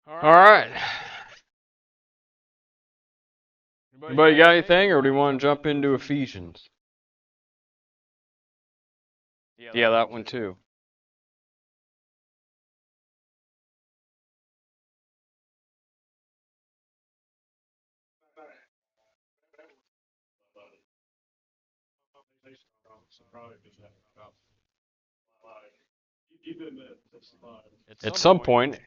All right. Anybody got anything, or do you want to jump into Ephesians? Yeah, that one too. At some point,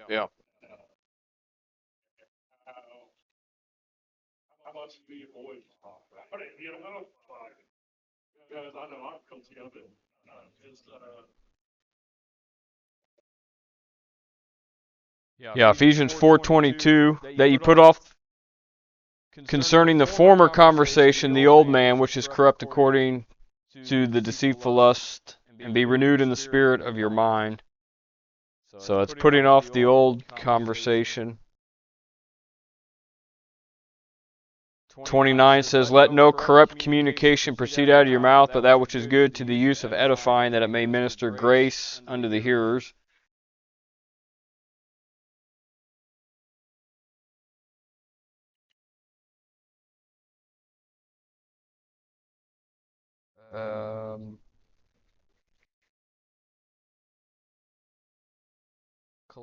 yeah. Yeah, Ephesians 4:22, that you put off concerning the former conversation the old man which is corrupt according to the deceitful lust, and be renewed in the spirit of your mind. So it's putting off the old conversation. 29 says, let no corrupt communication proceed out of your mouth, but that which is good to the use of edifying, that it may minister grace unto the hearers. Um,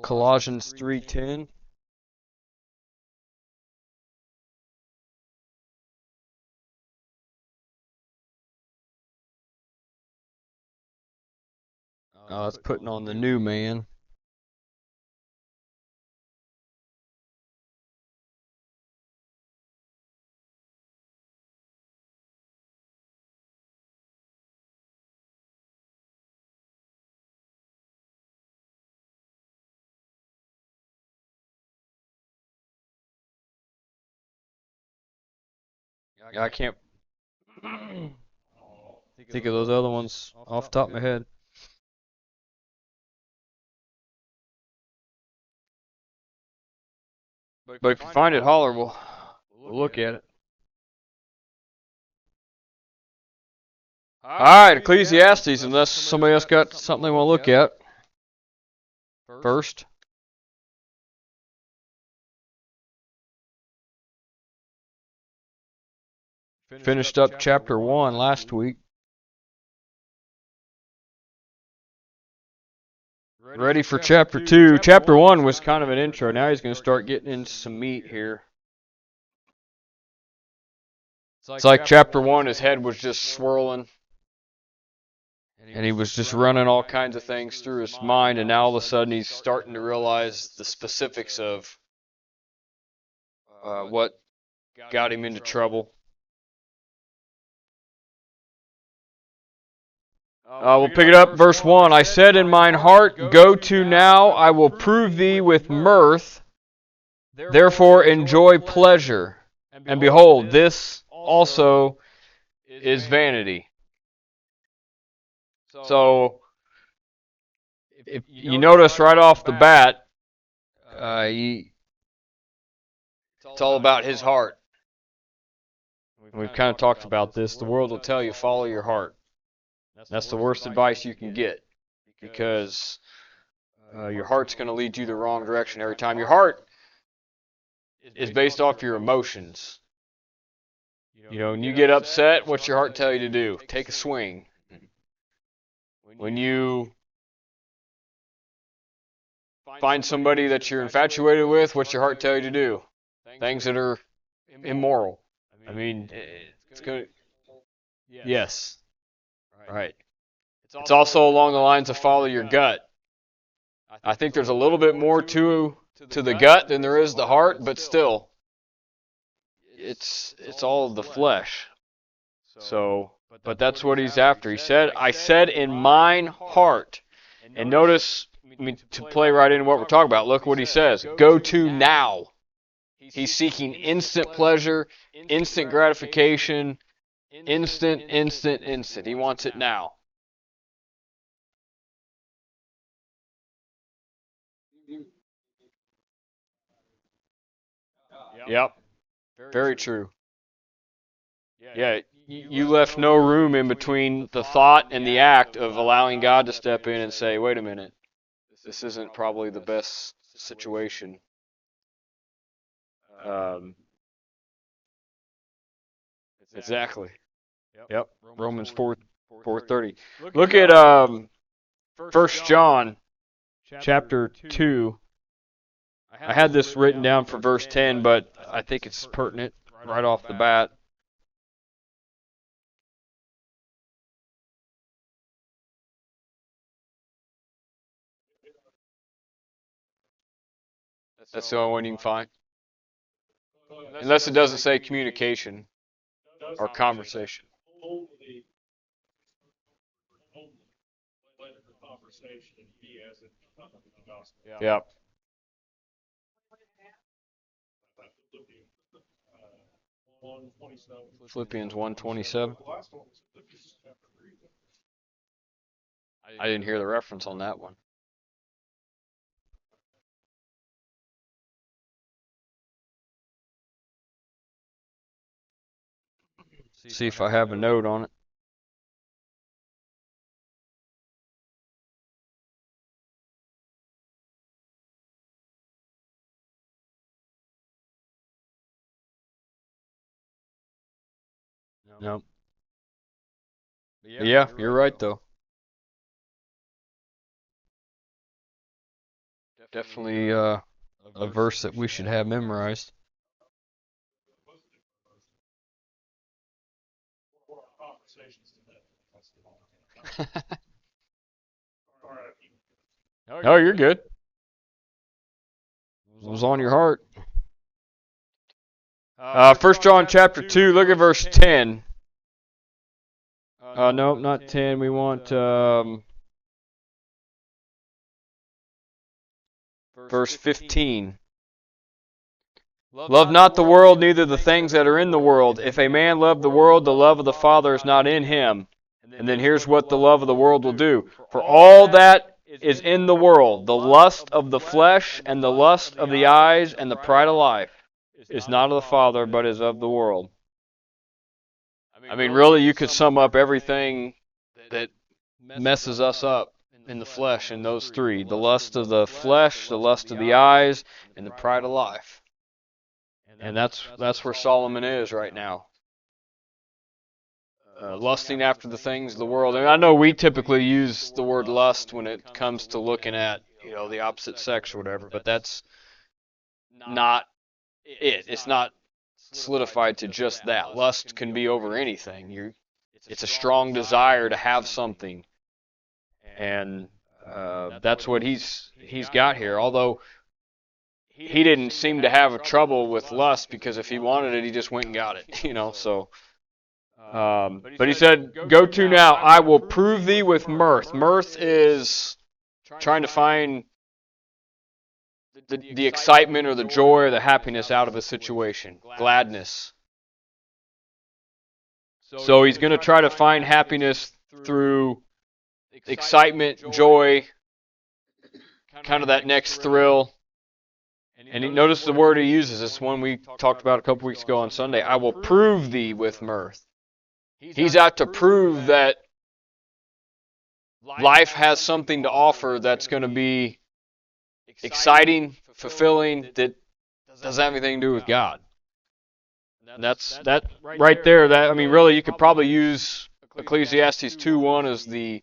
Colossians 3:10. It's putting on the new man. I can't think of those other ones off the top of my head. But if you find it, holler. We'll look at it. All right, Ecclesiastes, unless somebody else got something they want to look at first. Finished up chapter 1 last week. Ready for chapter 2. Chapter 1 was kind of an intro. Now he's going to start getting into some meat here. It's like chapter 1, his head was just swirling. And he was just running all kinds of things through his mind, and now all of a sudden he's starting to realize the specifics of what got him into trouble. We'll pick it up, verse 1. I said in mine heart, go to now, I will prove thee with mirth. Therefore enjoy pleasure. And behold, this also is vanity. So, if you notice right off the bat, it's all about his heart. We've kind of talked about this. The world will tell you, follow your heart. That's the worst advice you can get, because your heart's going to lead you the wrong direction every time. Your heart is based off your emotions. When you get upset, what's your heart tell you to do? Take a swing. When you find somebody that you're infatuated with, what's your heart tell you to do? Things that are immoral. I mean, it's going to... Yes. Right. It's also along the lines of follow your gut. I think there's a little bit more to the gut than there is the heart, but still, it's all of the flesh. So, but that's what he's after. He said, I said in mine heart. And notice, to play right into what we're talking about, look what he says. Go to now. He's seeking instant pleasure, instant gratification, instant. He wants it now. Yep. Very true. Yeah, you left no room in between the thought and the act of allowing God to step in and say, wait a minute, this isn't probably the best situation. Um, exactly. Yep. Romans 4:30. Look at 1 John chapter 2. I had this written down for verse 10, but I think it's pertinent right off the bat. That's the only one you can find. Unless it doesn't say communication or conversation. Yep. Philippians 1:27. I didn't hear the reference on that one. See if I have a note on it. No. Yeah, you're right though. Definitely a verse that we should have memorized. Oh, you're good. It was on your heart. 1 John chapter 2, look at verse 10. Nope, not 10. We want verse 15. Love not the world, neither the things that are in the world. If a man love the world, the love of the Father is not in him. And then here's what the love of the world will do. For all that is in the world, the lust of the flesh and the lust of the eyes and the pride of life, is not of the Father, but is of the world. I mean, really, you could sum up everything that messes us up in the flesh in those three. The lust of the flesh, the lust of the eyes, and the pride of life. And that's where Solomon is right now. Lusting after the things of the world. And I know we typically use the word lust when it comes to looking at, the opposite sex or whatever, but that's not it. It's not solidified to just that. Lust can be over anything. It's a strong desire to have something. And that's what he's got here. Although he didn't seem to have a trouble with lust, because if he wanted it, he just went and got it, so. But he said, go to now, I will prove thee with mirth. Mirth is trying to find the excitement or the joy or the happiness out of a situation. Gladness. So he's going to try to find happiness through excitement, joy, kind of that next thrill. And notice the word he uses. It's one we talked about a couple weeks ago on Sunday. I will prove thee with mirth. He's out to prove that life has something to offer that's going to be exciting, fulfilling, that doesn't have anything to do with God. And that right there. That, I mean, really, you could probably use Ecclesiastes 2:1 as the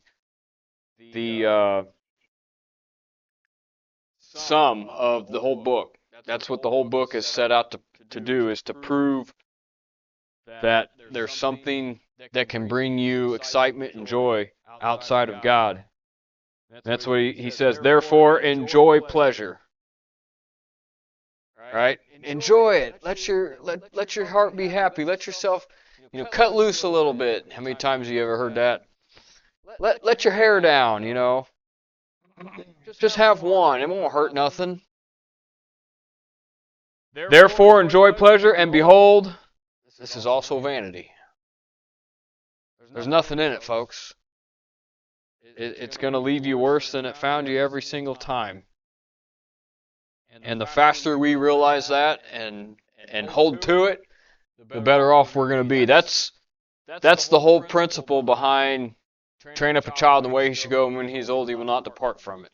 sum of the whole book. That's what the whole book is set out to do, is to prove that there's something that can bring you excitement and joy outside of God. That's what he says. Therefore, enjoy pleasure. Right? Enjoy it. Let your heart be happy. Let yourself, cut loose a little bit. How many times have you ever heard that? Let your hair down. Just have one. It won't hurt nothing. Therefore, enjoy pleasure, and behold, this is also vanity. There's nothing in it, folks. It's going to leave you worse than it found you every single time. And the faster we realize that and hold to it, the better off we're going to be. That's the whole principle behind train up a child in the way he should go, and when he is old, he will not depart from it.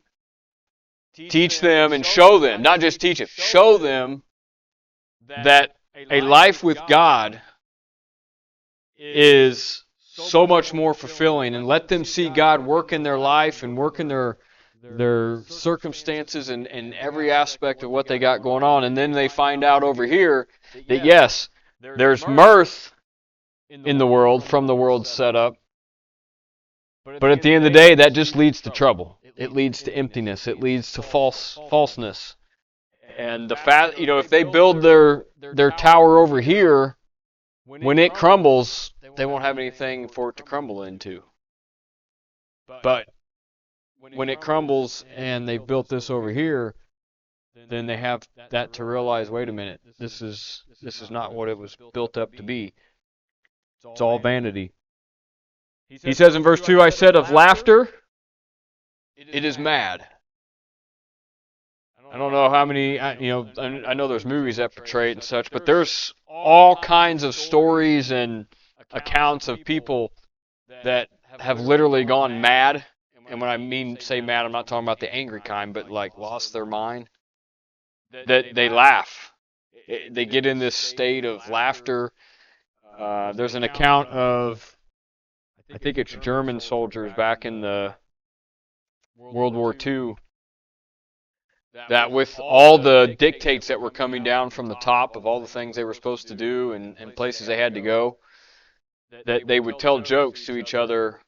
Teach them and show them, not just teach it, show them that a life with God is so much more fulfilling, and let them see God work in their life and work in their circumstances and every aspect of what they got going on. And then they find out over here that yes, there's mirth in the world from the world's setup, but at the end of the day, that just leads to trouble. It leads to emptiness. It leads to falseness. And the fact, if they build their tower over here, when it crumbles, they won't have anything for it to crumble into. But when it crumbles and they've built this over here, then they have that to realize, wait a minute, this is not what it was built up to be. It's all vanity. He says in verse 2, I said of laughter, it is mad. I don't know how many, I know there's movies that portray it and such, but there's all kinds of stories and accounts of people that have literally gone mad. And when I say mad, I'm not talking about the angry kind, but like lost their mind. That they laugh. They get in this state of laughter. There's an account of, I think it's German soldiers back in the World War II, that with all the dictates that were coming down from the top of all the things they were supposed to do and places they had to go, that they would tell jokes to each other,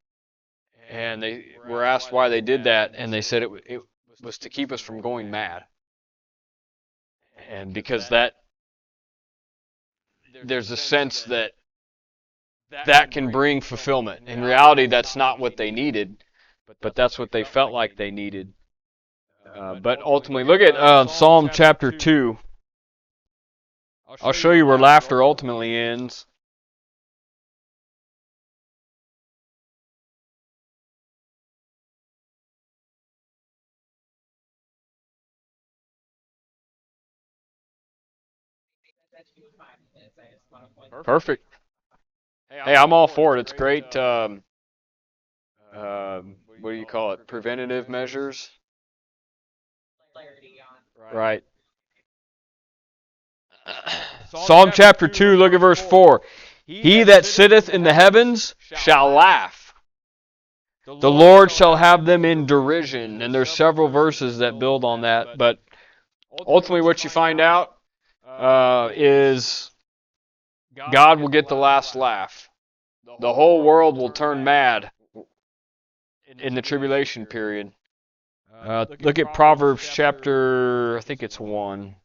and they were asked why they did that, and they said it was to keep us from going mad. And because there's a sense that can bring fulfillment. In reality, that's not what they needed, but that's what they felt like they needed. But ultimately, look at Psalm chapter 2. I'll show you where laughter ultimately ends. Perfect. Hey, I'm all for it. It's great. What do you call it? Preventative measures. Right. Psalm chapter 2, look at verse 4. He that sitteth in the heavens shall laugh. The Lord shall have them in derision. And there's several verses that build on that. But ultimately what you find out is God will get the last laugh. The whole world will turn mad in the tribulation period. Look at Proverbs chapter, I think it's 1.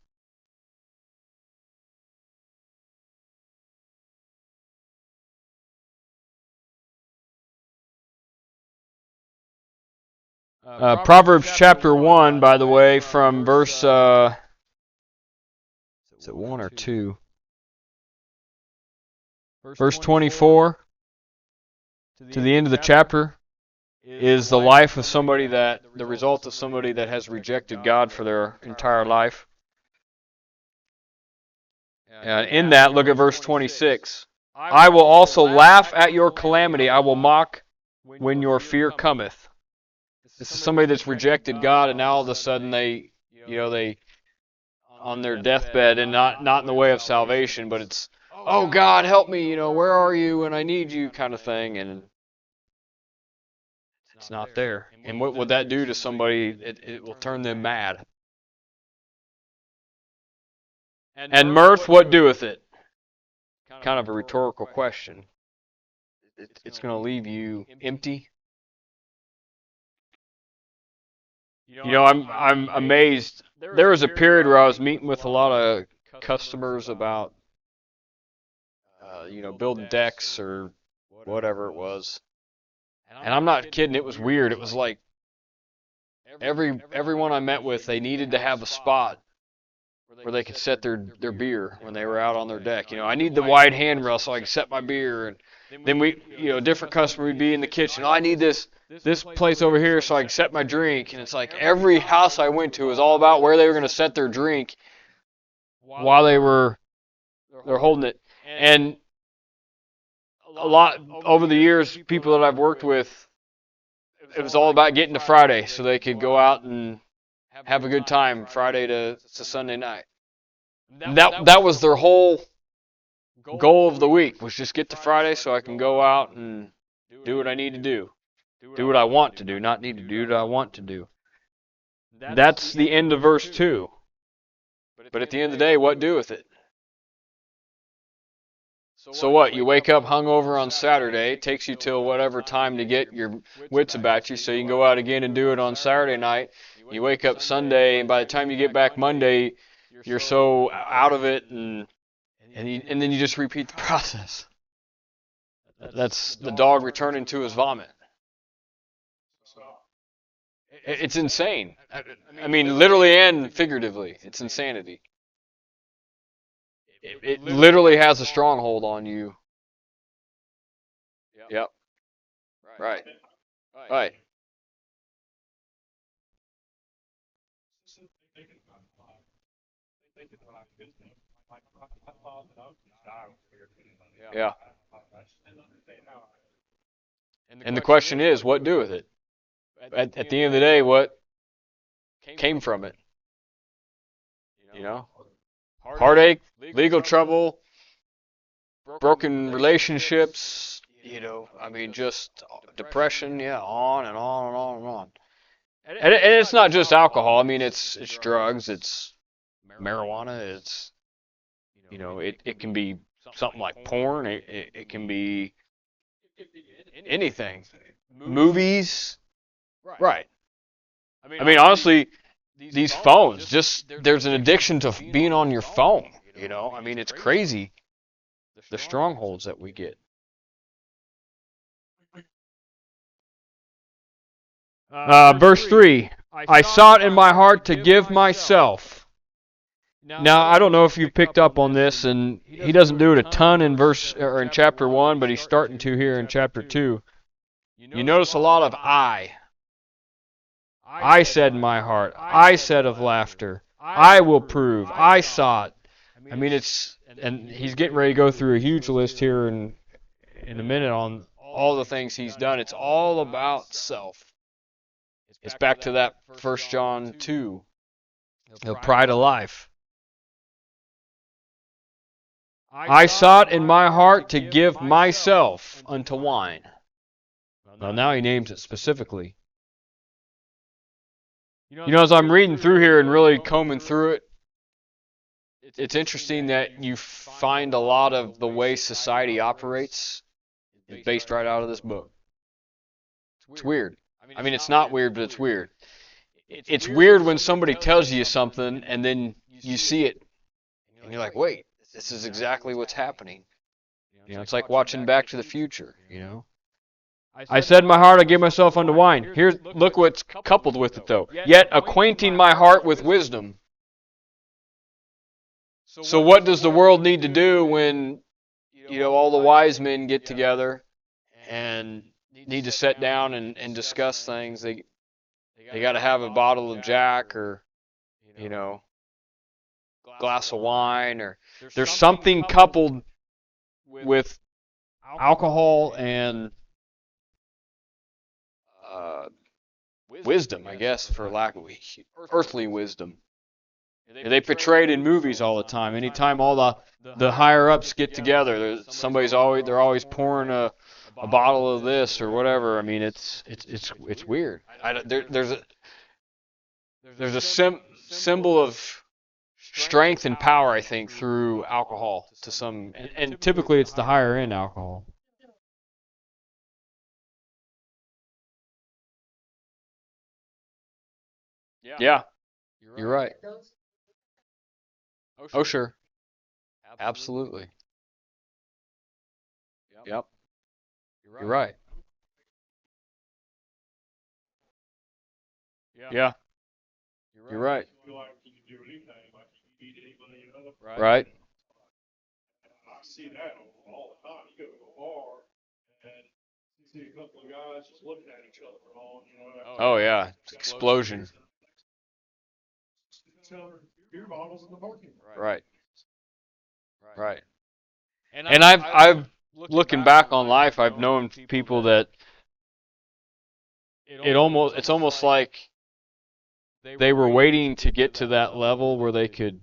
Proverbs chapter 1, by the way, from verse, is it 1 or 2? Verse 24 to the end of the chapter is the life of somebody the result of somebody that has rejected God for their entire life. In that, look at verse 26. I will also laugh at your calamity. I will mock when your fear cometh. This is somebody that's rejected God, and now all of a sudden they on their deathbed, and not in the way of salvation, but it's, oh God, help me, where are you when I need you, kind of thing, and it's not there. And what would that do to somebody? It will turn them mad. And mirth, what doeth it? Kind of a rhetorical question. It's going to leave you empty. I'm amazed. There was a period where I was meeting with a lot of customers about, building decks or whatever it was. And I'm not kidding, it was weird. It was like everyone I met with, they needed to have a spot where they could set their beer when they were out on their deck. I need the wide handrail so I can set my beer. And then a different customer would be in the kitchen. Oh, I need this place over here so I can set my drink. And it's like every house I went to was all about where they were going to set their drink while they're holding it. And a lot over the years, people that I've worked with, it was all about getting to Friday so they could go out and have a good time Friday to Sunday night. That was their whole goal of the week, was just get to Friday so I can go out and do what I need to do. Do what I want to do, not need to do what I want to do. That's the end of verse 2. But at the end of the day, what do with it? So what? You wake up hungover on Saturday. It takes you till whatever time to get your wits about you, so you can go out again and do it on Saturday night. You wake up Sunday, and by the time you get back Monday, you're so out of it, and then you just repeat the process. That's the dog returning to his vomit. It's insane. I mean, literally and figuratively, it's insanity. It literally has a stronghold on you. Yep. Right. Right. Yeah. And the question is, what do with it? At the end of the day, what came from it? You know? Heartache, legal trouble, broken relationships, I mean, just depression, yeah, on and on and on and on. And it's not just alcohol. I mean, it's drugs, it's marijuana, it's, it can be something like porn, it can be anything. Movies, right. I mean, honestly, these phones, just, there's an addiction to being on your phone, I mean, it's crazy, the strongholds that we get. Verse 3, I sought in my heart to give myself. Now, I don't know if you've picked up on this, and he doesn't do it a ton in chapter 1, but he's starting to here in chapter 2. You notice a lot of I. I said in my heart, I said of laughter, I will prove, I sought. I mean, and he's getting ready to go through a huge list here in a minute on all the things he's done. It's all about self. It's back to that 1 John 2, the pride of life. I sought in my heart to give myself unto wine. Well, now he names it specifically. As I'm reading through here and really combing through it, it's interesting that you find a lot of the way society operates is based right out of this book. It's weird. I mean, it's not weird, but it's weird. It's weird when somebody tells you something and then you see it and you're like, wait, this is exactly what's happening. It's like watching Back to the Future, I said in my heart, I give myself unto wine. Look what's coupled with it, though. Yet acquainting my heart with wisdom. So what does the world need to do when, all the wise men get together and need to sit down and discuss things? They got to have a bottle of Jack or, glass of wine, or there's something coupled with alcohol and wisdom, I guess, for lack of earthly wisdom. They portray it in movies all the time. Anytime all the higher ups get together, they're always pouring a bottle of this or whatever. I mean, it's weird. There's a symbol of strength and power, I think, through alcohol to some, and typically it's the higher end alcohol. Yeah, you're right. Oh, sure. Absolutely. Yep. You're right. Yeah. You're right. Right. I see that all the time. You go to a bar and you see a couple of guys just looking at each other Oh, yeah. Explosion. beer bottles in the parking lot. Right. Right. And I've looking back on life, I've known people that it's almost like they were waiting to get to that level where they could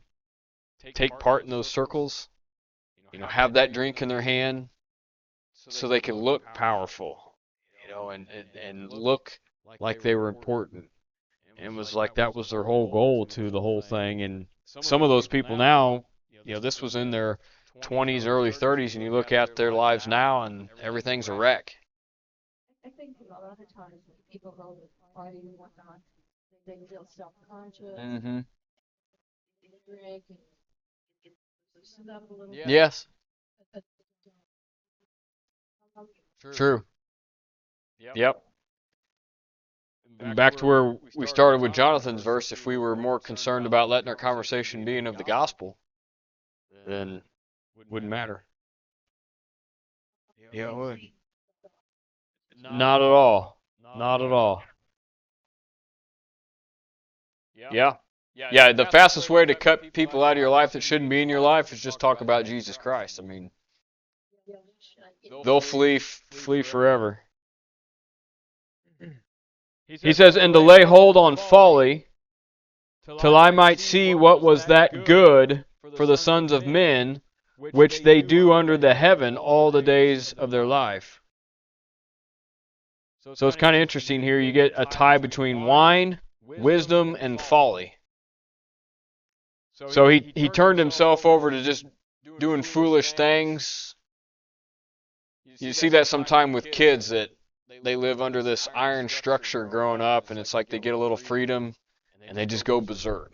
take part in those circles, have that drink in their hand so they could look powerful, and look like they were important. And it was like that was their whole goal to the whole thing. And some of those people now, this was in their 20s, early 30s, and you look at their lives now and everything's a wreck. I think a lot of times when people go to party and whatnot, they feel self-conscious, Mm-hmm. they drink and loosen up a little bit. Yes. But, True. Yep. And back to where we started with Jonathan's verse, if we were more concerned about letting our conversation being of the gospel, then it wouldn't matter. Yeah, it would. Not at all. Not at all. Yeah. Yeah, the fastest way to cut people out of your life that shouldn't be in your life is just talk about Jesus Christ. I mean, they'll flee forever. He says, and to lay hold on folly, till I might see what was that good for the sons of men, which they do under the heaven all the days of their life. So it's kind of interesting here. You get a tie between wine, wisdom, and folly. So he turned himself over to just doing foolish things. You see that sometime with kids that they live under this iron structure growing up, and it's like they get a little freedom and they just go berserk.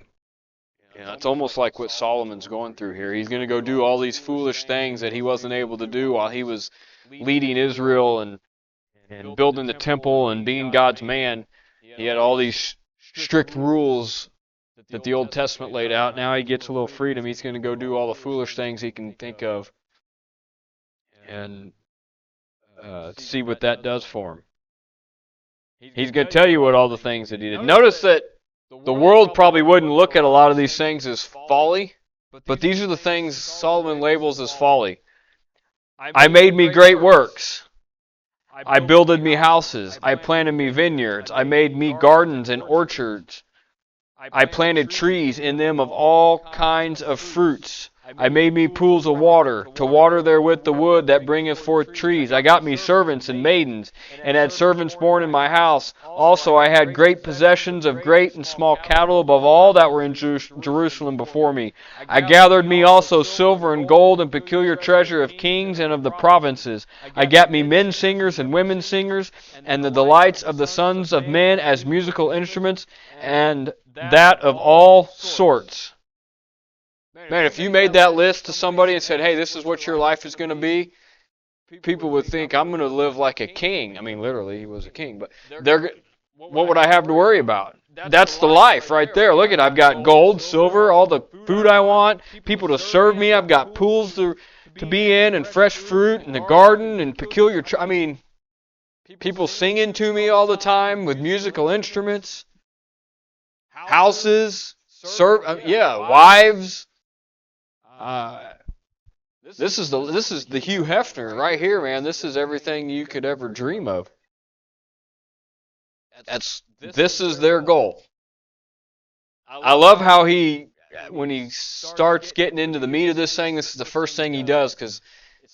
It's almost like what Solomon's going through here. He's going to go do all these foolish things that he wasn't able to do while he was leading Israel and building the temple and being God's man. He had all these strict rules that the Old Testament laid out. Now he gets a little freedom. He's going to go do all the foolish things he can think of and see what that does for him. He's going to tell you what all the things that he did. Notice that the world probably wouldn't look at a lot of these things as folly, but these are the things Solomon labels as folly. I made me great works. I builded me houses. I planted me vineyards. I made me gardens and orchards. I planted trees in them of all kinds of fruits. I made me pools of water, to water therewith the wood that bringeth forth trees. I got me servants and maidens, and had servants born in my house. Also I had great possessions of great and small cattle above all that were in Jerusalem before me. I gathered me also silver and gold and peculiar treasure of kings and of the provinces. I got me men singers and women singers, and the delights of the sons of men as musical instruments, and that of all sorts. Man, if you made that list to somebody and said, hey, this is what your life is going to be, people would think, I'm going to live like a king. I mean, literally, he was a king, but what would I have to worry about? That's the life right there. Look at it. I've got gold, silver, all the food I want, people to serve me. I've got pools to be in, and fresh fruit, and the garden, and peculiar... I mean, people singing to me all the time with musical instruments, houses, wives... This is the Hugh Hefner right here, man. This is everything you could ever dream of. This is their goal. I love how when he starts getting into the meat of this thing, this is the first thing he does, because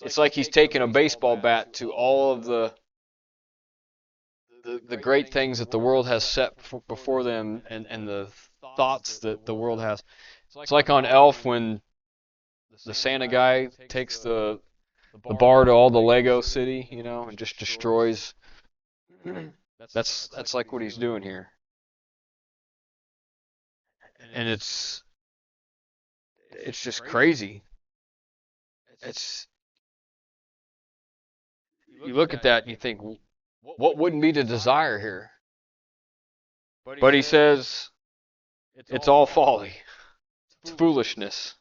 it's like he's taking a baseball bat to all of the great things that the world has set before them, and the thoughts that the world has. It's like on Elf when the Santa guy takes the bar to all the Lego City, and just destroys. That's like what he's doing here. And it's just crazy. You look at that and you think, what wouldn't be the desire here? But he says it's all folly. It's foolishness.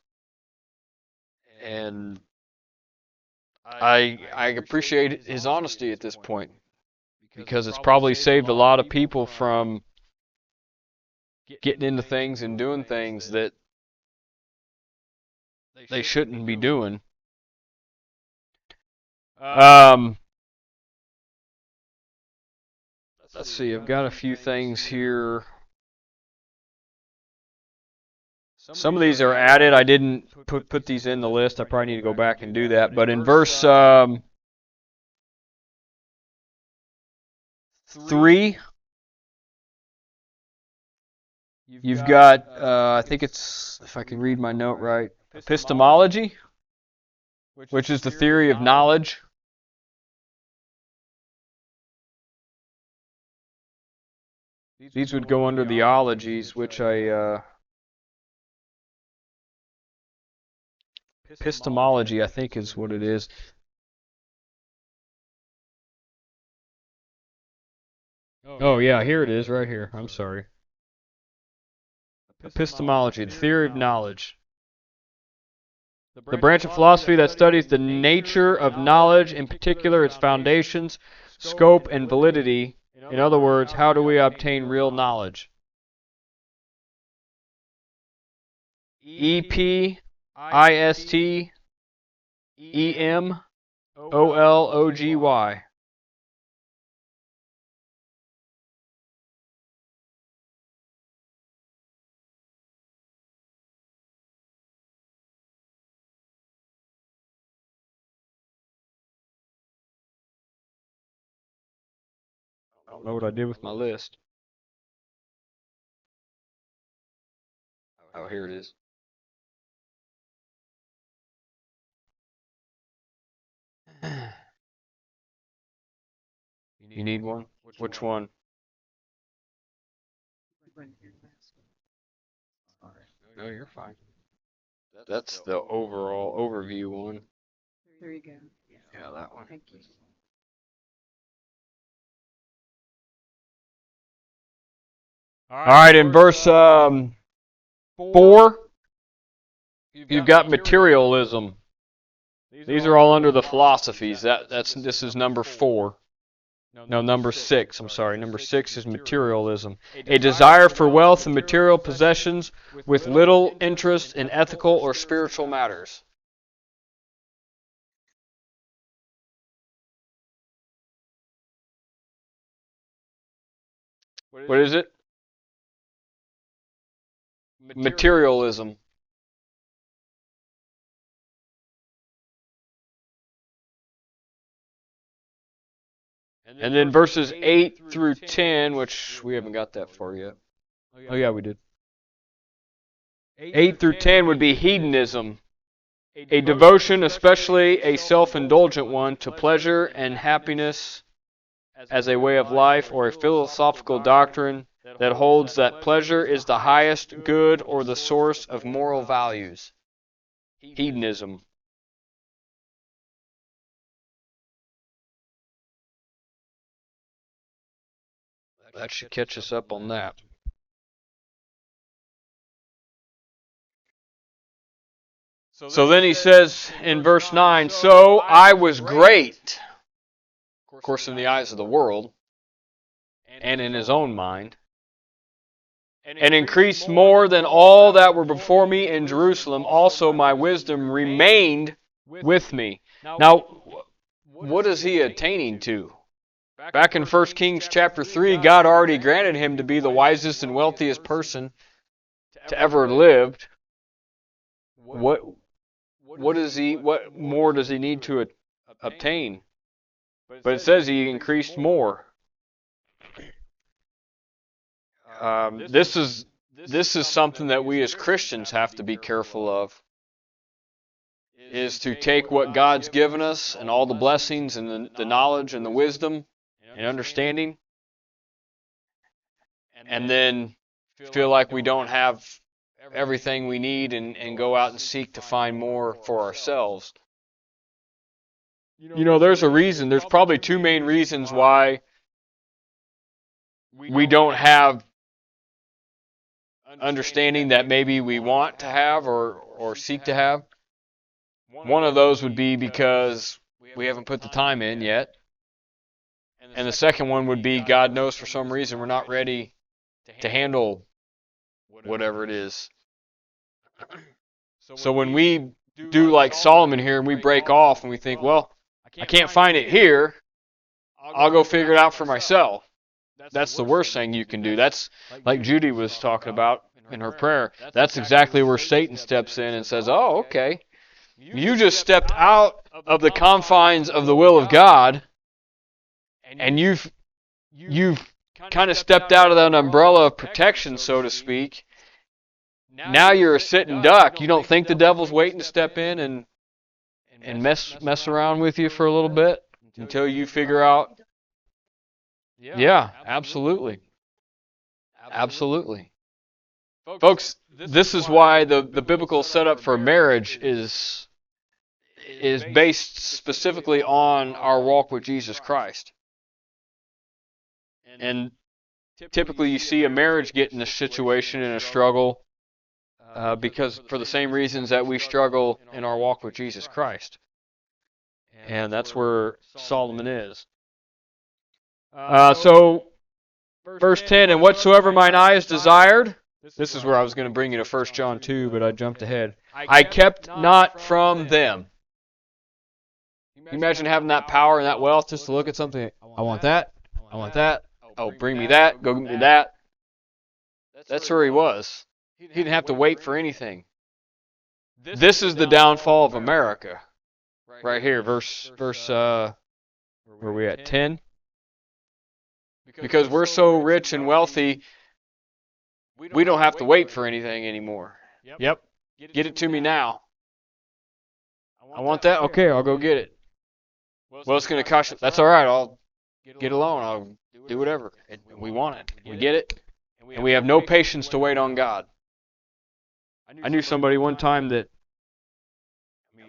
And I appreciate his honesty at this point, because it's probably saved a lot of people from getting into things and doing things that they shouldn't be doing. Let's see, I've got a few things here. Some of these are added. I didn't put these in the list. I probably need to go back and do that. But in verse 3, you've got, I think it's, if I can read my note right, epistemology, which is the theory of knowledge. These would go under the ologies, which epistemology, I think, is what it is. Oh, yeah, here it is, right here. I'm sorry. Epistemology, the theory of knowledge. The branch of philosophy that studies the nature of knowledge, in particular its foundations, scope, and validity. In other words, how do we obtain real knowledge? Epistemology. I don't know what I did with my list. Oh, here it is. You need one? Which one? No, you're fine. That's the overall overview one. There you go. Yeah, that one. Thank you. All right, in verse 4, you've got materialism. These are all under the philosophies. This is number 4. No, number 6. I'm sorry. Number 6 is materialism. A desire for wealth and material possessions with little interest in ethical or spiritual matters. What is it? Materialism. And then verses 8 through 10, which we haven't got that far yet. Oh yeah, we did. 8 through 10 would be hedonism. A devotion, especially a self-indulgent one, to pleasure and happiness as a way of life, or a philosophical doctrine that holds that pleasure is the highest good or the source of moral values. Hedonism. That should catch us up on that. So then he says in verse 9, so I was great, of course in the eyes of the world, and in his own mind, and increased more than all that were before me in Jerusalem. Also my wisdom remained with me. Now, what is he attaining to? Back in 1 Kings chapter 3, God already granted him to be the wisest and wealthiest person to ever lived. What more does he need to obtain? But it says he increased more. This is something that we as Christians have to be careful of, is to take what God's given us and all the blessings and the knowledge and the wisdom and understanding, and then feel like we don't have everything we need and go out and seek to find more for ourselves. You know, there's a reason. There's probably 2 main reasons why we don't have understanding that maybe we want to have or seek to have. One of those would be because we haven't put the time in yet. And the second one would be God knows for some reason we're not ready to handle whatever it is. So when we do like Solomon here and we break off and we think, well, I can't find it here. I'll go figure it out for myself. That's the worst thing you can do. That's like Judy was talking about in her prayer. That's exactly where Satan steps in and says, oh, okay. You just stepped out of the confines of the will of God, and you've kind of stepped out of that umbrella of protection, so to speak. Now you're a sitting duck. You don't think the devil's waiting to step in and mess around with you for a little bit until you figure out. Yeah, absolutely. Absolutely. Folks, this is why the biblical setup for marriage is based specifically on our walk with Jesus Christ. And typically you see a marriage get in a situation, in a struggle, because for the same reasons that we struggle in our walk with Jesus Christ. And that's where Solomon is. So, verse 10, and whatsoever mine eyes desired, this is where I was going to bring you to 1 John 2, but I jumped ahead. I kept not from them. Can you imagine having that power and that wealth just to look at something? I want that. I want that. Oh, bring me that. Go get me that. That's where he was. He didn't have to wait for anything. This is the downfall of America. Right here, verse where are we at? 10? Because we're so rich and wealthy, we don't have to wait for anything anymore. Yep. Get it to me now. I want that? Okay, I'll go get it. Well, it's going to cost you. That's all right. I'll get a loan. I'll do whatever. We want it. We get it. And we have no patience to wait on God. I knew somebody one time that,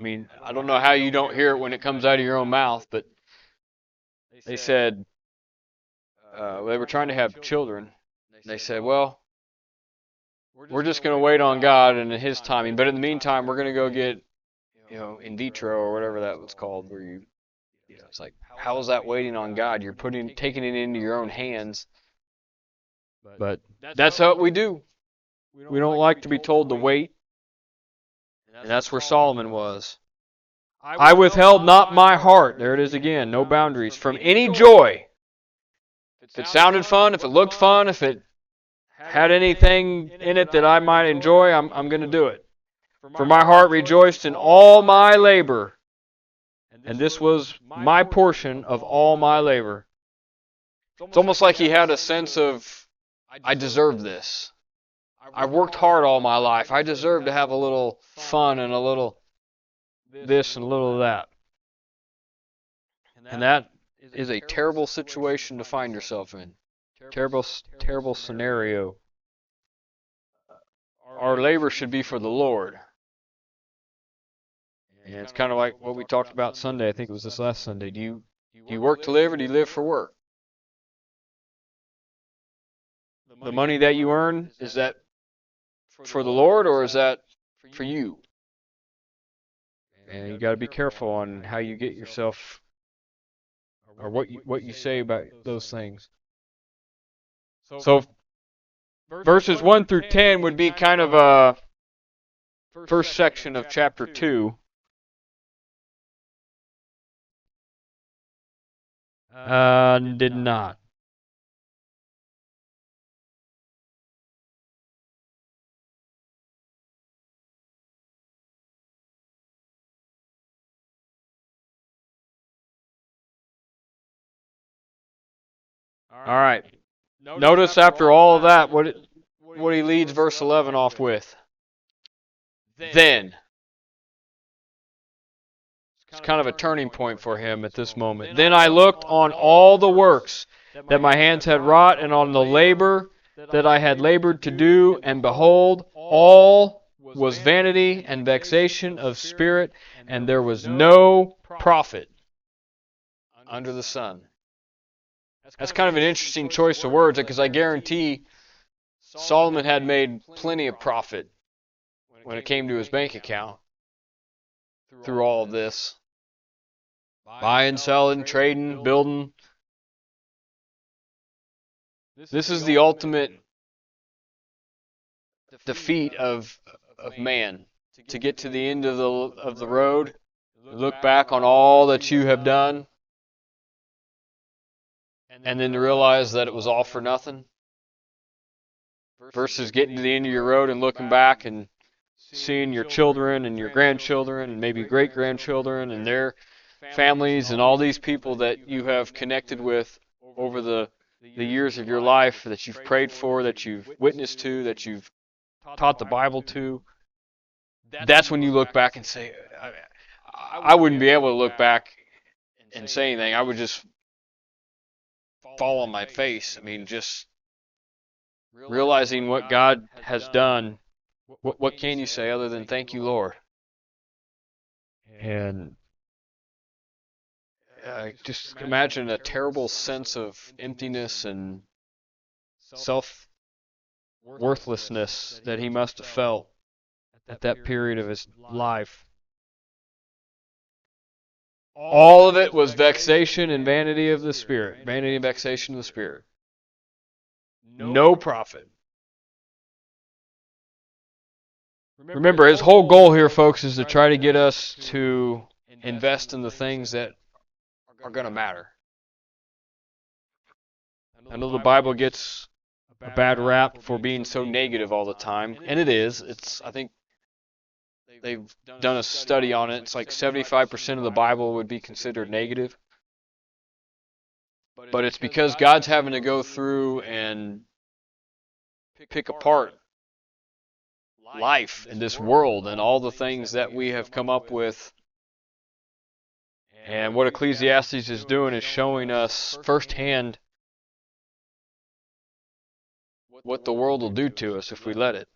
I don't know how you don't hear it when it comes out of your own mouth, but they said, they were trying to have children. They said, well, we're just going to wait on God and in His timing. But in the meantime, we're going to go get, in vitro or whatever that was called, where it's like, how is that waiting on God? You're taking it into your own hands. But that's how we do. We don't like to be told to wait. And that's where Solomon was. I withheld not my heart. There it is again. No boundaries. From any joy. If it sounded fun, if it looked fun, if it had anything in it that I might enjoy, I'm going to do it. For my heart rejoiced in all my labor. And this was my portion of all my labor. It's almost like he had a sense of, I deserve this. I've worked hard all my life. I deserve to have a little fun and a little this and a little of that. And that is a terrible situation to find yourself in. Terrible scenario. Our labor should be for the Lord. And it's kind of like what we talked about Sunday. I think it was this last Sunday. Do you work to live, or do you live for work? The money that you earn, is that for the Lord, or is that for you? And you got to be careful on how you get yourself, or what you say about those things. So verses 1 through 10 would be kind of a first section of chapter 2. Did not. All right. Notice after all of that, what he leads verse 11 off with. Then. It's kind of a turning point for him at this moment. Then I looked on all the works that my hands had wrought, and on the labor that I had labored to do, and behold, all was vanity and vexation of spirit, and there was no profit under the sun. That's kind of an interesting choice of words, because I guarantee Solomon had made plenty of profit when it came to his bank account through all of this. Buying, selling, trading, building. This is the ultimate defeat of man. To get to the end of the road, look back on all that you have done, and then to realize that it was all for nothing, versus getting to the end of your road and looking back and seeing your children and your grandchildren and maybe great-grandchildren and their families and all these people that you have connected with over the years of your life, that you've prayed for, that you've witnessed to, that you've taught the Bible to. That's when you look back and say, I wouldn't be able to look back and say anything. I would just fall on my face. I mean, just realizing what God has done. What can you say other than thank you, Lord? And just imagine a terrible sense of emptiness and self-worthlessness that he must have felt at that period of his life. All of it was vexation and vanity of the spirit. Vanity and vexation of the spirit. No profit. Remember, his whole goal here, folks, is to try to get us to invest in the things that are going to matter. I know the Bible gets a bad rap for being so negative all the time, and it is. I think they've done a study on it. It's like 75% of the Bible would be considered negative. But it's because God's having to go through and pick apart life in this world and all the things that we have come up with. And what Ecclesiastes is doing is showing us firsthand what the world will do to us if we let it.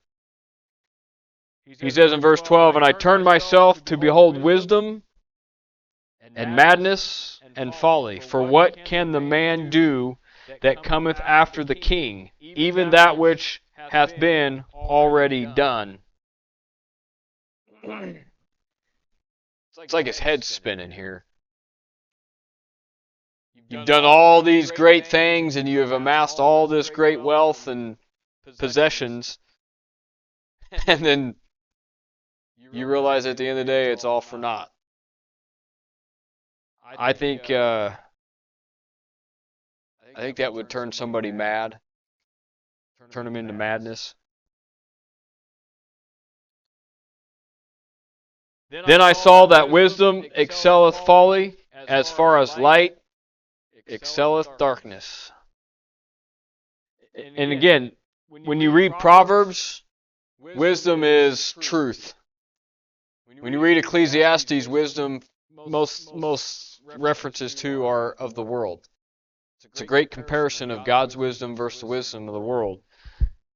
He says in verse 12, "And I turned myself to behold wisdom and madness and folly. For what can the man do that cometh after the king? Even that which hath been already done." It's like his head's spinning here. You've done all these great things and you have amassed all this great wealth and possessions, and then you realize at the end of the day it's all for naught. I think that would turn somebody mad, turn them into madness. Then I saw that wisdom excelleth folly, as far as light excelleth darkness. And again, when you read Proverbs, wisdom is truth. When you read Ecclesiastes, wisdom, most references to are of the world. It's a great comparison of God's wisdom versus the wisdom of the world.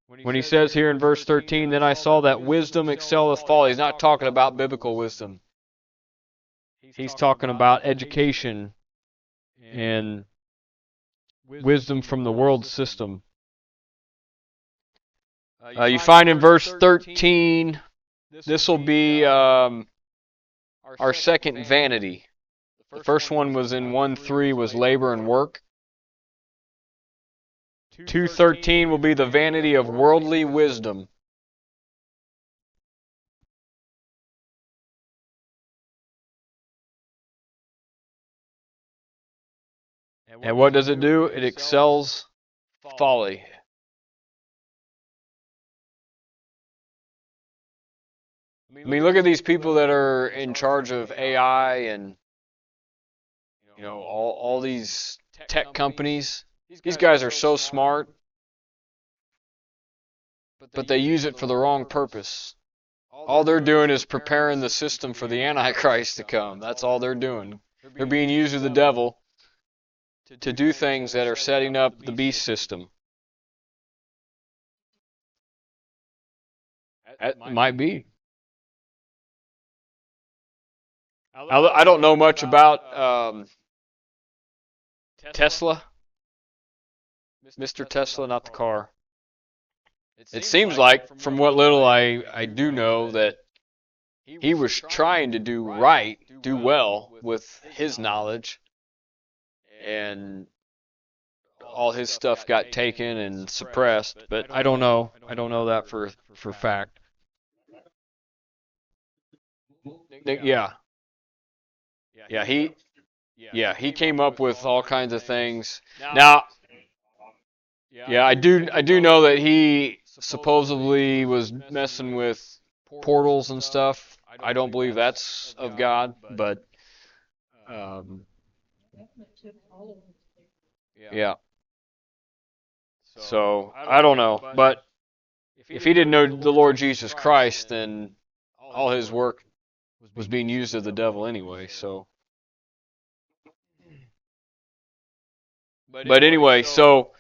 When he says here in verse 13, "Then I saw that wisdom excelleth folly," he's not talking about biblical wisdom. He's talking about education and wisdom from the world system. You find in verse 13, this will be our second vanity. The first one was in 1:3 was labor and work. 2:13 will be the vanity of worldly wisdom. And what does it do? It excels folly. I mean, look at these people that are in charge of AI and all these tech companies. These guys are so smart, but they use it for the wrong purpose. All they're doing is preparing the system for the Antichrist to come. That's all they're doing. They're being used of the devil to do things that are setting up the beast system. That might be. I don't know much about Tesla. Mr. Tesla, not the car. It seems like, from what little I do know, that he was trying to do right, do well with his knowledge, and all his stuff got taken and suppressed, but I don't know. I don't know that for fact. Yeah. he came up with all kinds of things. Now, I do know that he supposedly was messing with portals and stuff. I don't believe that's of God, but yeah. So I don't know, but if he didn't know the Lord Jesus Christ, then all his work was being used of the devil anyway. So, but anyway, so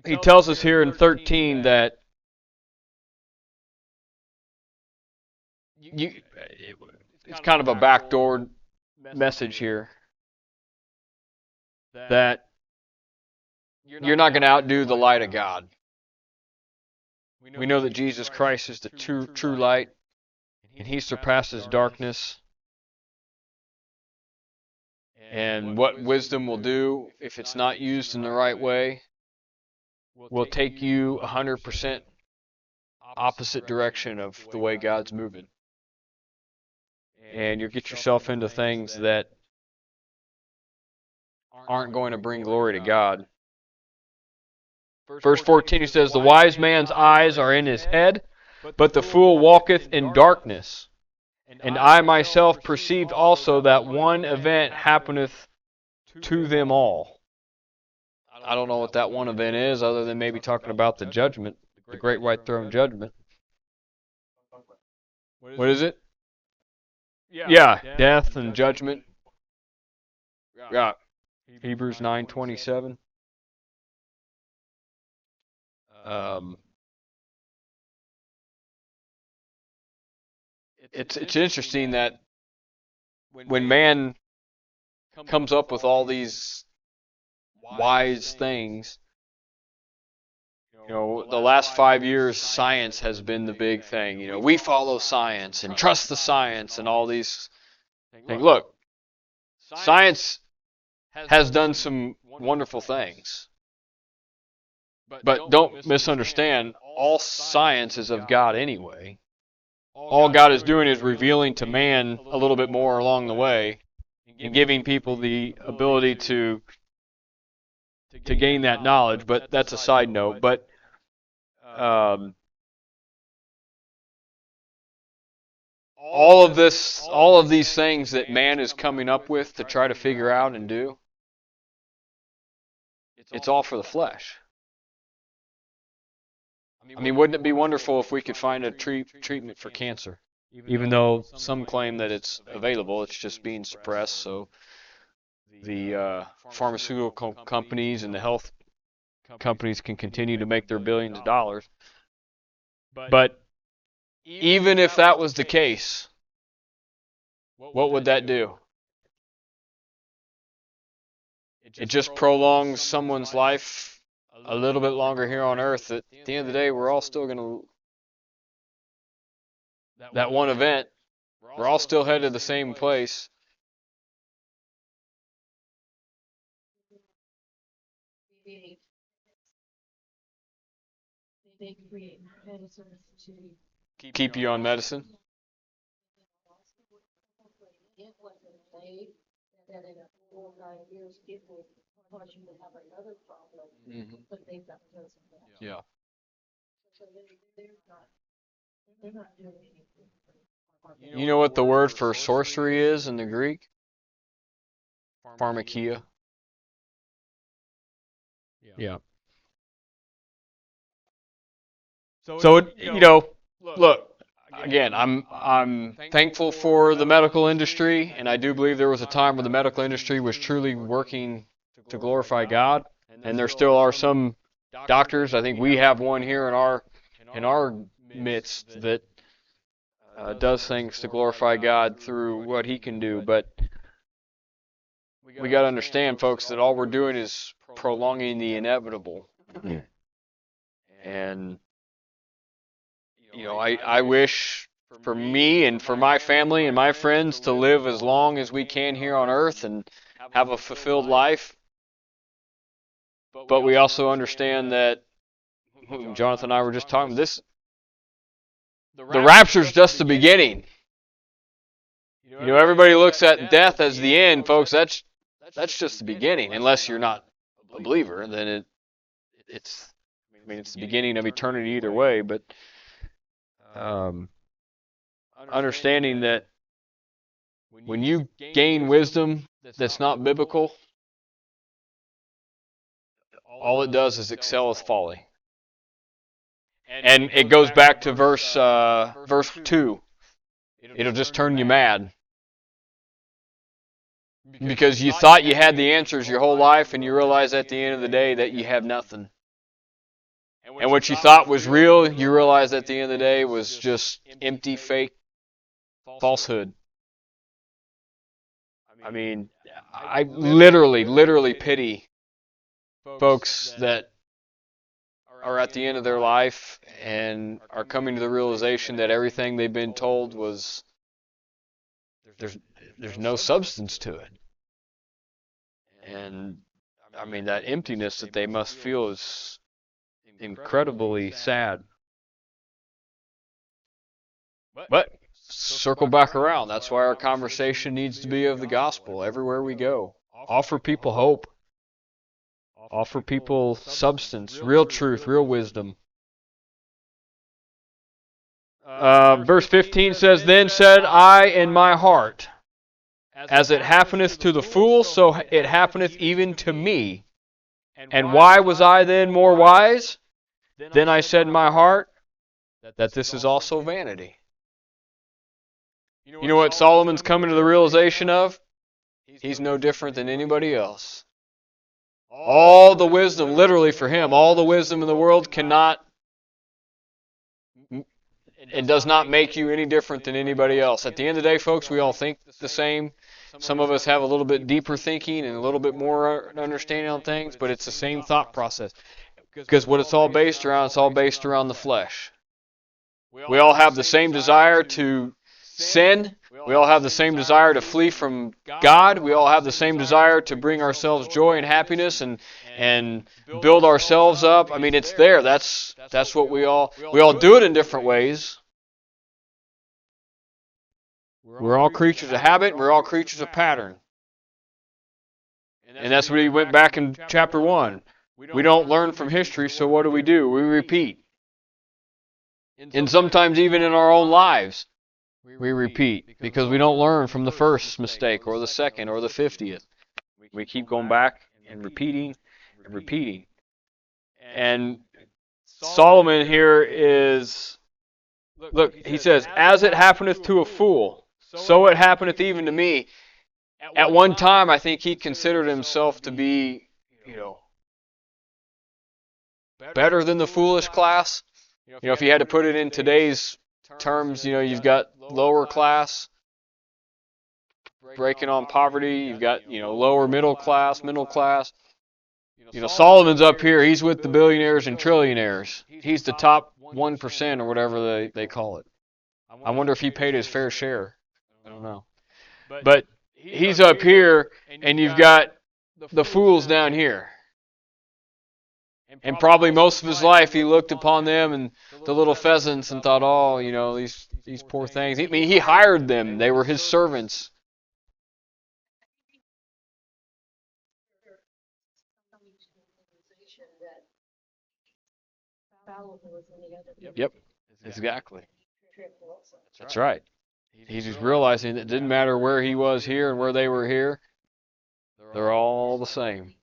he tells us here in 13 that it's kind of a backdoor message here that you're not going to outdo the light of God. We know that Jesus Christ is the true light, and he surpasses darkness. And what wisdom will do, if it's not used in the right way, will take you 100% opposite direction of the way God's moving. And you'll get yourself into things that aren't going to bring glory to God. Verse 14, he says, "The wise man's eyes are in his head, but the fool walketh in darkness. And I myself perceived also that one event happeneth to them all." I don't know what that one event is, other than maybe talking about the judgment, the great white throne judgment. What is it? Yeah, death and judgment. Yeah, Hebrews 9:27. It's interesting that when man comes up with all these wise things, the last 5 years, science has been the big thing. We follow science and trust the science and all these things. Look, science has done some wonderful things. But don't misunderstand, all science is of God anyway. All God is doing is revealing to man a little bit more along the way and giving people the ability to gain that knowledge, but that's a side note. But all of these things that man is coming up with to try to figure out and do, it's all for the flesh. I mean, wouldn't it be wonderful if we could find a treatment for cancer? Even though some claim that it's available, it's just being suppressed, so the pharmaceutical companies and the health companies can continue to make their billions of dollars. But even if that was the case, what would that do? It just prolongs someone's life a little bit longer here on earth. At the end of the day, we're all still going to, that one event, we're all still headed to the same place. They create medicines to Keep you on medicine. get what they that in 4 or 5 years it will cause you to have another problem, but they've got those. Yeah. So they're not doing anything. You know what the word for sorcery is in the Greek? Pharmakia. Yeah. So look, again, I'm thankful for the medical industry, and I do believe there was a time when the medical industry was truly working to glorify God, and there still are some doctors. I think we have one here in our midst that does things to glorify God through what he can do. But we got to understand, folks, that all we're doing is prolonging the inevitable. And I wish for me and for my family and my friends to live as long as we can here on earth and have a fulfilled life. But we also understand that, Jonathan and I were just talking, the rapture's just the beginning. You know, everybody looks at death as the end, folks. That's just the beginning, unless you're not a believer. Then it's the beginning of eternity either way. But understanding that when you gain wisdom that's not biblical, all it does is excelleth folly. And it goes back to verse 2. It'll just turn you mad. Because you thought you had the answers your whole life, and you realize at the end of the day that you have nothing. And what you thought was real, you realize at the end of the day was just empty, fake falsehood. I mean, I literally pity folks that are at the end of their life and are coming to the realization that everything they've been told was there's no substance to it. And I mean, that emptiness that they must feel is incredibly sad. But circle back around. That's why our conversation needs to be of the gospel everywhere we go. Offer people hope. Offer people substance, real truth, real wisdom. Verse 15 says, Then said I in my heart, As it happeneth to the fool, so it happeneth even to me. And why was I then more wise? Then I said in my heart, that this is also vanity. You know what Solomon's coming to the realization of? He's no different than anybody else. All the wisdom, literally for him, all the wisdom in the world cannot, it does not make you any different than anybody else. At the end of the day, folks, we all think the same. Some of us have a little bit deeper thinking and a little bit more understanding on things, but it's the same thought process. Because what it's all based around the flesh. We all have the same desire to sin. We all have the same desire to flee from God. We all have the same desire to bring ourselves joy and happiness and build ourselves up. I mean, it's there. That's what we all do it in different ways. We're all creatures of habit. We're all creatures of pattern. And that's what he went back in chapter 1. We don't learn from history, so what do? We repeat. And sometimes even in our own lives, we repeat because we don't learn from the first mistake or the second or the 50th. We keep going back and repeating and repeating. And Solomon here is, look, he says, As it happeneth to a fool, so it happeneth even to me. At one time, I think he considered himself to be, better than the foolish class. If you had to put it in today's terms, you've got lower class, breaking on poverty. You've got, lower middle class. Solomon's up here. He's with the billionaires and trillionaires. He's the top 1% or whatever they call it. I wonder if he paid his fair share. I don't know. But he's up here, and you've got the fools down here. And probably most of his life he looked upon them and the little pheasants and thought, oh, these poor things. I mean, he hired them. They were his servants. Yep, exactly. That's right. He's just realizing that it didn't matter where he was here and where they were here. They're all the same.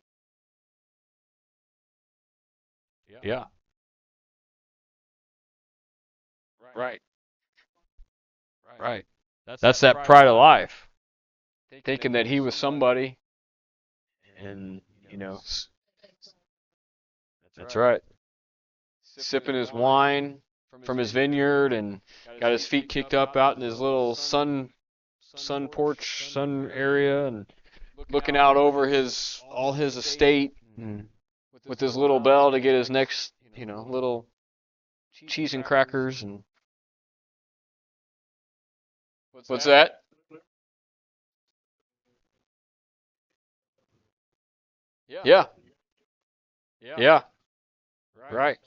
Yeah. Right. That's that pride of life. Thinking that he was somebody. And, that's right. Sipping his wine from his vineyard and got his feet kicked up out in his little sun porch, sun area, and looking out over all his estate and with his little bell to get his next, little cheese and crackers. And what's that? Yeah. Right.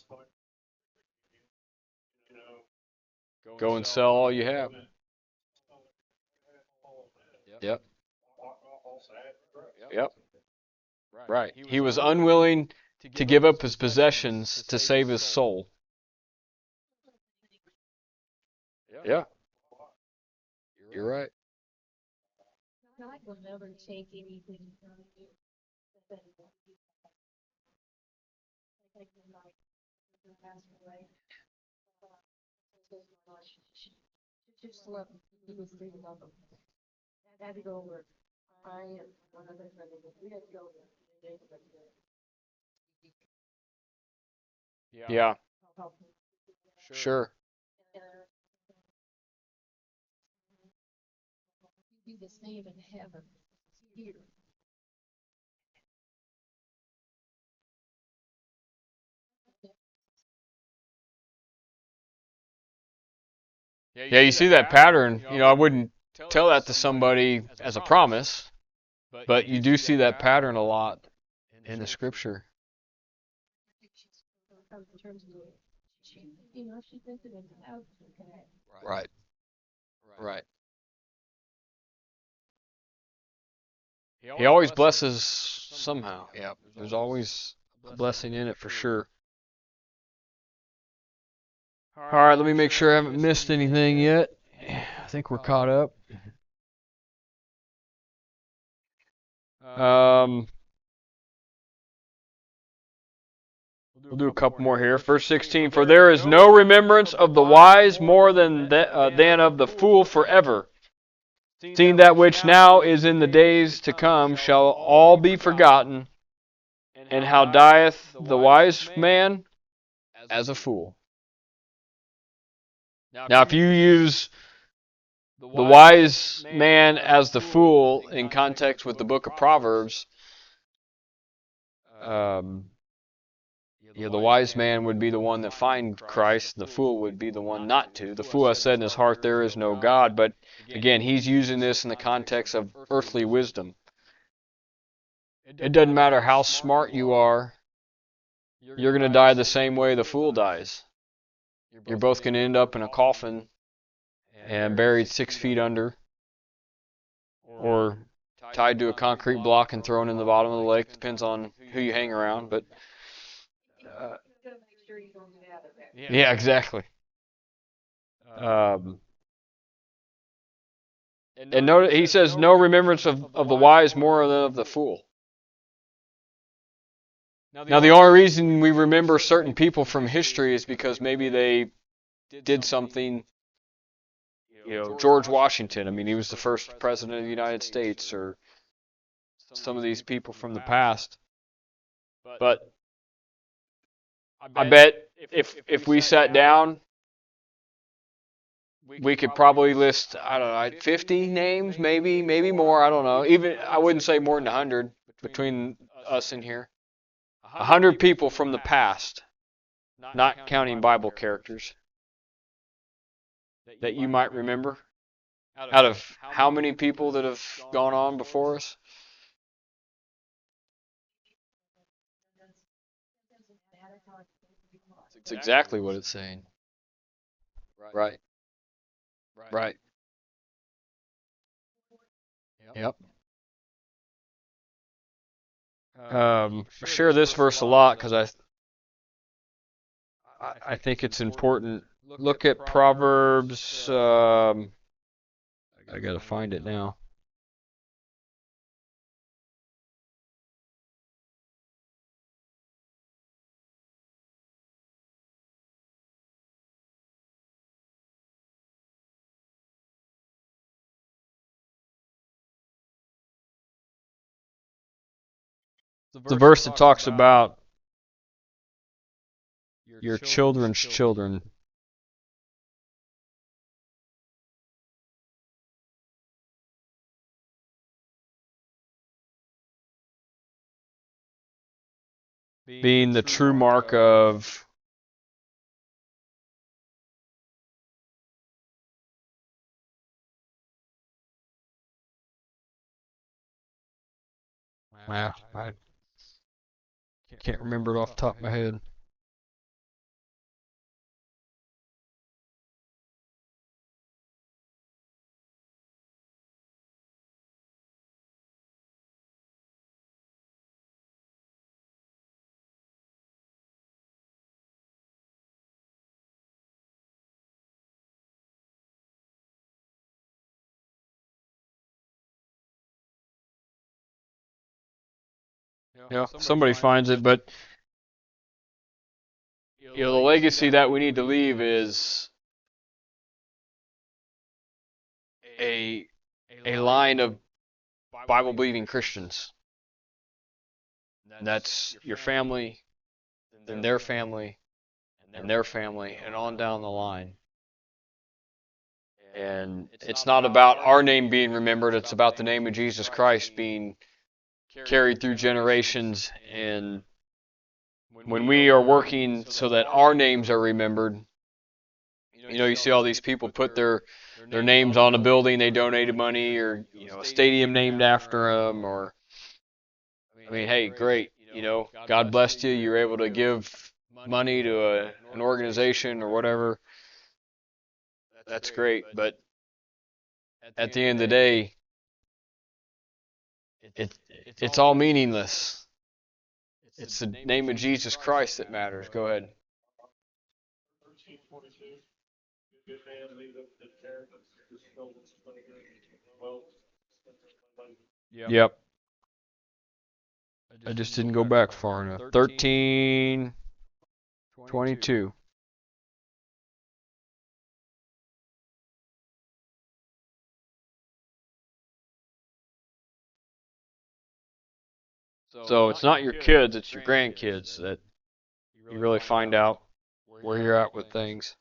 Go and sell all you have. Yep. all sad. Yep. Right. He was unwilling to give up his possessions to save his soul. Yeah. You're right. God will never take anything from you. That like when my passed away, just love him. He was really love him. I had to go over. I and one other friend, we had to go over. Yeah. Help him. Sure. Be the same in heaven here. Yeah, you see that pattern. I wouldn't tell that to somebody as a promise, but you do see that pattern a lot in the scripture. In terms of she, she thinks it out. Okay. Right. Right. He always blesses somehow. Yeah. There's always a blessing in it for sure. All right, let me make sure I haven't missed anything yet. I think we're caught up. We'll do a couple more here. Verse 16, for there is no remembrance of the wise more than of the fool forever. Seeing that which now is in the days to come shall all be forgotten, and how dieth the wise man as a fool. Now, if you use the wise man as the fool in context with the book of Proverbs, the wise man would be the one that find Christ, and the fool would be the one not to. The fool has said in his heart, there is no God, but again, he's using this in the context of earthly wisdom. It doesn't matter how smart you are, you're going to die the same way the fool dies. You're both going to end up in a coffin and buried 6 feet under, or tied to a concrete block and thrown in the bottom of the lake. Depends on who you hang around, but yeah, exactly. And notice he says, no remembrance of the wise more than of the fool. Now, the only reason we remember certain people from history is because maybe they did something. George Washington, I mean, he was the first president of the United States, or some of these people from the past. But I bet if we sat down, we could probably list, I don't know, 50 names, maybe more, I don't know. Even, I wouldn't say more than 100 between us in here. 100 people from the past, not counting Bible characters, that you might remember, out of how many people that have gone on before us? It's exactly what it's saying. Right. Right. Yep. I share this verse a lot because I think it's important. Look at Proverbs. I gotta find it now. The verse that talks about your children's children. Being the true mark of wow, I can't remember it off the top of my head. somebody finds it, but the legacy that we need to leave is a line of Bible-believing Christians. And that's your family, then their family, and their family, and on down the line. And it's not about our name being remembered, it's about the name of Jesus Christ being carried through generations. And when we are working so that our names are remembered, you see all these people put their names on a building they donated money, or a stadium named after them, or hey, great, God blessed you, you're able to give money to an organization or whatever. That's great, but at the end of the day, it's all meaningless. It's the name of Jesus Christ that matters. Go ahead. 13:22. Good man, lead up the chair. Well, Yep. I just didn't go back far enough. 13:22. So it's not your kids, it's your grandkids that you really find out where you're at with things.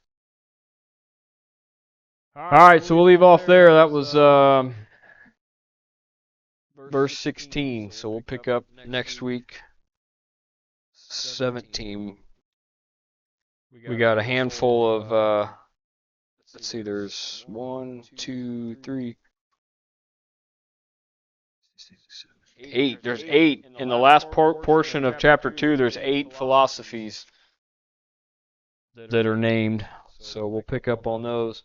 Alright, so we'll leave off there. That was verse 16. So we'll pick up next week 17. We got a handful of let's see, there's 1, 2, 3, 8. There's 8 in the last portion of chapter 2. There's 8 philosophies that are named. So we'll pick up on those.